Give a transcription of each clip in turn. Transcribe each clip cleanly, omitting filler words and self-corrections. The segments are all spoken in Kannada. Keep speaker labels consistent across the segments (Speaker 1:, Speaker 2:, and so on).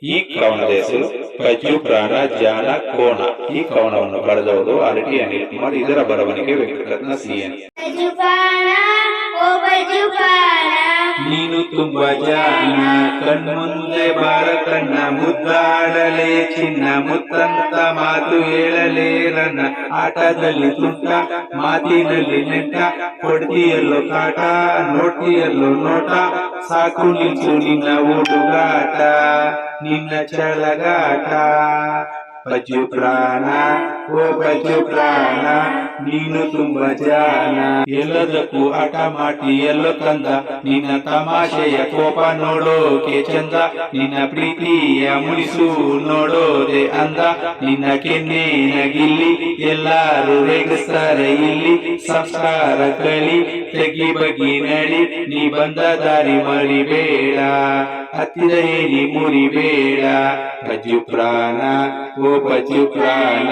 Speaker 1: ಈ ಕವನದ ಹೆಸರು ಪಜ್ಜು ಪ್ರಾಣ ಜಾನ ಕೋಣ. ಈ ಕವನವನ್ನು ಬರೆದವರು ಅರಟಿ ಅನಿಲ್ ಕುಮಾರ್. ಇದರ ಬರವಣಿಗೆ ವೆಂಕಟರತ್ನ ಸಿಎನ್. ನೀನು ತುಂಬ ಜಾಣ, ಕಣ್ಮುಂದೆ ಬಾರ ಕಣ್ಣ, ಮುದ್ದಾಡಲೇ ಚಿನ್ನ, ಮುತ್ತಂತ ಮಾತು ಹೇಳಲೇ ರನ್ನ, ಆಟದಲ್ಲಿ ತುಂಟ, ಮಾತಿನಲ್ಲಿ ನೆಟ್ಟ, ಕೊಡ್ತಿಯಲ್ಲೋ ಕಾಟ, ನೋಡ್ತಿಯಲ್ಲೋ ನೋಟ, ಸಾಕು ನಿಲ್ಸು ನಿನ್ನ ಹುಡುಗಾಟ, ನಿನ್ನ ಚಳಗಾಟ. ಪಜ್ಜು ಪ್ರಾಣ, ಓ ಪಜ್ಜು ಪ್ರಾಣ, ನೀನು ತುಂಬ ಜಾಣ, ಎಲ್ಲದಕ್ಕೂ ಹಠ ಮಾಡಿ ಎಲ್ಲೋ ತಂದ, ನಿನ್ನ ತಮಾಷೆಯ ಕೋಪ ನೋಡೋಕೆ ಚಂದ, ನಿನ್ನ ಪ್ರೀತಿಯ ಮುಳಿಸು ನೋಡೋದೆ ಅಂದ, ನಿನ್ನ ಕೆನ್ನೆಯ ಗಿಲ್ಲಿ ಎಲ್ಲಾರು ರೇಗಿಸ್ತಾರೆ ಇಲ್ಲಿ, ಸಂಸ್ಕಾರ ಕಲಿ ತೆಗಿ ಬಗ್ಗಿ ನಡಿ, ನೀ ಬಂದ ದಾರಿ ಮರಿಬೇಡ, ಹತ್ತಿರ ಏನಿ ಮುರಿಬೇಡ. ಪಜ್ಜು ಪ್ರಾಣ, ಓ ಪಜ್ಜು ಪ್ರಾಣ,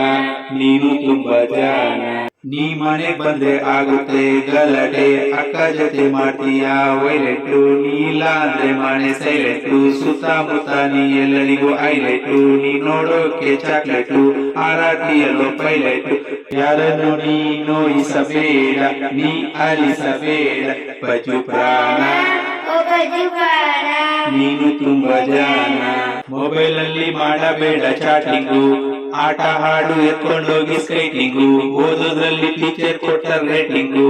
Speaker 1: ನೀನು ತುಂಬ ಜಾಣ, ನೀ ಮನೆಗ್ ಬಂದ್ರೆ ಆಗುತ್ತೆ ಗಲಾಟೆ, ಅಕ್ಕ ಜೊತೆ ಮಾಡ್ತೀಯ ವೈಲೆಟ್ಟು, ನೀಲ್ಲ ಅಂದ್ರೆ ಮನೆ ಸೈಲೆಟ್ಟು, ಸುತ್ತಮುತ್ತ ನೀ ಎಲ್ಲರಿಗೂ ಹೈಲೈಟು, ನೀ ನೋಡೋಕೆ ಚಾಕ್ಲೇಟು, ಆರಾತಿಯಲ್ಲೋ ಪೈಲೈಟು, ಯಾರನ್ನು ನೀ ನೋಯಿಸಬೇಡ, ನೀ ಅಲಿಸಬೇಡ. ಪಜ್ಜು ಪ್ರಾಣ, ನೀನು ತುಂಬ ಜಾಣ, ಮೊಬೈಲ್ ಅಲ್ಲಿ ಮಾಡಬೇಡ ಚಾಟಿಂಗು, ಆಟ ಹಾಡು ಎತ್ಕೊಂಡೋಗಿ ಸ್ಕೈಟಿಂಗು, ಓದೋದ್ರಲ್ಲಿ ಟೀಚರ್ ಕೊಟ್ಟ ರೇಟಿಂಗು,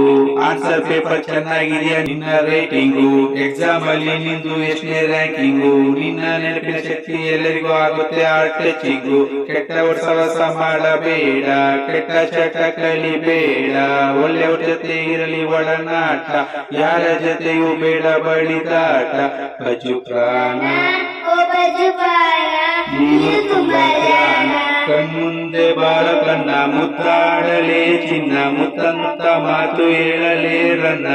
Speaker 1: ಆನ್ಸರ್ ಪೇಪರ್ ಚೆನ್ನಾಗಿದೆಯಾ ನಿನ್ನ ರೇಟಿಂಗು, ಎಕ್ಸಾಮ್ ಅಲ್ಲಿ ನಿಂದು ಎಷ್ಟನೇ ರ್ಯಾಂಕಿಂಗು, ನಿನ್ನ ನೆನಪಿನ ಶಕ್ತಿ ಎಲ್ಲರಿಗೂ ಆಗುತ್ತೆ ಆರ್ಟ್ ಟಚಿಂಗು. ಕೆಟ್ಟ ಸಹವಾಸ ಮಾಡಬೇಡ, ಕೆಟ್ಟ ಚಟ ಕಲಿಬೇಡ, ಒಳ್ಳೆ ಜೊತೆ ಇರಲಿ ಒಡನಾಟ, ಯಾರ ಜೊತೆಯೂ ಬೇಡ ಬಳಿದಾಟ. ಪಜ್ಜು ಪ್ರಾಣ, ನೀನು ತುಂಬ ಜಾಣ, ಕಣ್ಮುಂದೆ ಬಾಳ ಕಣ್ಣ, ಮುದ್ದಾಡಲೇ ಚಿನ್ನ, ಮುತ್ತಂತ ಮಾತು ಹೇಳಲೇ ರನ್ನ.